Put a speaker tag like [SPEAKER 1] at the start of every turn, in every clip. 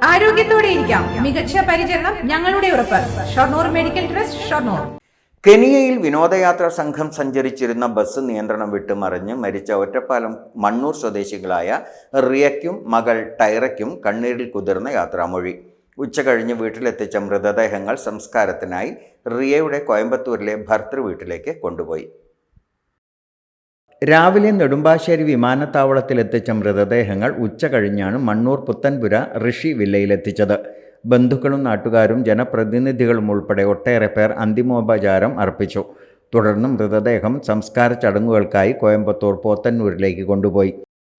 [SPEAKER 1] ആരോഗ്യത്തോടെ ഇരിക്കാം. മികച്ച പരിചരണം ഞങ്ങളുടെ ഉറപ്പ്. Shoranur medical trust, Shoranur.
[SPEAKER 2] കെനിയയിൽ വിനോദയാത്രാ സംഘം സഞ്ചരിച്ചിരുന്ന ബസ് നിയന്ത്രണം വിട്ട് മറിഞ്ഞ് മരിച്ച ഒറ്റപ്പാലം മണ്ണൂർ സ്വദേശികളായ റിയയ്ക്കും മകൾ ടൈറയ്ക്കും കണ്ണീരിൽ കുതിർന്ന യാത്രാമൊഴി. ഉച്ചകഴിഞ്ഞ് വീട്ടിലെത്തിച്ച മൃതദേഹങ്ങൾ സംസ്കാരത്തിനായി റിയയുടെ കോയമ്പത്തൂരിലെ ഭർതൃ വീട്ടിലേക്ക് കൊണ്ടുപോയി. രാവിലെ നെടുമ്പാശ്ശേരി വിമാനത്താവളത്തിലെത്തിച്ച മൃതദേഹങ്ങൾ ഉച്ചകഴിഞ്ഞാണ് മണ്ണൂർ പുത്തൻപുര ഋഷി വില്ലയിലെത്തിച്ചത്. ബന്ധുക്കളും നാട്ടുകാരും ജനപ്രതിനിധികളും ഉൾപ്പെടെ ഒട്ടേറെ പേർ അന്തിമോപചാരം അർപ്പിച്ചു. തുടർന്ന് മൃതദേഹം സംസ്കാര ചടങ്ങുകൾക്കായി കോയമ്പത്തൂർ പോത്തന്നൂരിലേക്ക് കൊണ്ടുപോയി.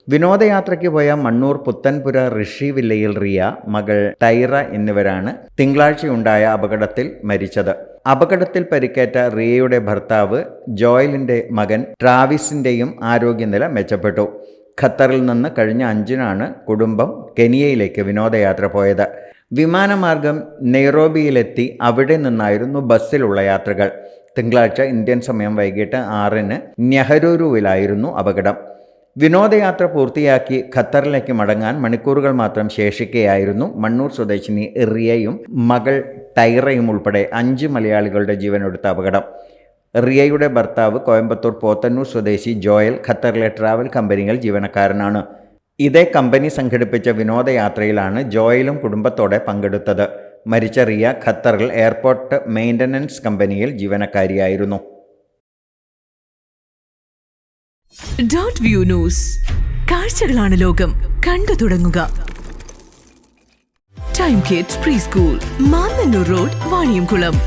[SPEAKER 2] വിനോദയാത്രയ്ക്ക് പോയ മണ്ണൂർ പുത്തൻപുര ഋഷി വില്ലയിൽ റിയ, മകൾ ടൈറ എന്നിവരാണ് തിങ്കളാഴ്ചയുണ്ടായ അപകടത്തിൽ മരിച്ചത്. അപകടത്തിൽ പരിക്കേറ്റ റിയയുടെ ഭർത്താവ് ജോയലിന്റെ മകൻ ട്രാവിസിന്റെയും ആരോഗ്യനില മെച്ചപ്പെട്ടു. ഖത്തറിൽ നിന്ന് കഴിഞ്ഞ 5-നാണ് കുടുംബം കെനിയയിലേക്ക് വിനോദയാത്ര പോയത്. വിമാനമാർഗം നെയ്റോബിയിലെത്തി അവിടെ നിന്നായിരുന്നു ബസ്സിലുള്ള യാത്രകൾ. തിങ്കളാഴ്ച ഇന്ത്യൻ സമയം വൈകിട്ട് 6-ന് നെഹ്റൂരുവിലായിരുന്നു അപകടം. വിനോദയാത്ര പൂർത്തിയാക്കി ഖത്തറിലേക്ക് മടങ്ങാൻ മണിക്കൂറുകൾ മാത്രം ശേഷിക്കെയായിരുന്നു മണ്ണൂർ സ്വദേശിനി റിയയും മകൾ ടൈറയും ഉൾപ്പെടെ 5 മലയാളികളുടെ ജീവനെടുത്ത അപകടം. റിയയുടെ ഭർത്താവ് കോയമ്പത്തൂർ പോത്തന്നൂർ സ്വദേശി ജോയൽ ഖത്തറിലെ ട്രാവൽ കമ്പനിയിൽ ജീവനക്കാരനാണ്. ഇതേ കമ്പനി സംഘടിപ്പിച്ച വിനോദയാത്രയിലാണ് ജോയലും കുടുംബത്തോടെ പങ്കെടുത്തത്. മരിച്ച റിയ ഖത്തറിൽ എയർപോർട്ട് മെയിൻ്റനൻസ് കമ്പനിയിൽ ജീവനക്കാരിയായിരുന്നു.
[SPEAKER 3] Dot view news. കാഴ്ചകളാണ് ലോകം. കണ്ടു തുടങ്ങുക. Time kids pre school, Mannannur road, Vaniyamkulam.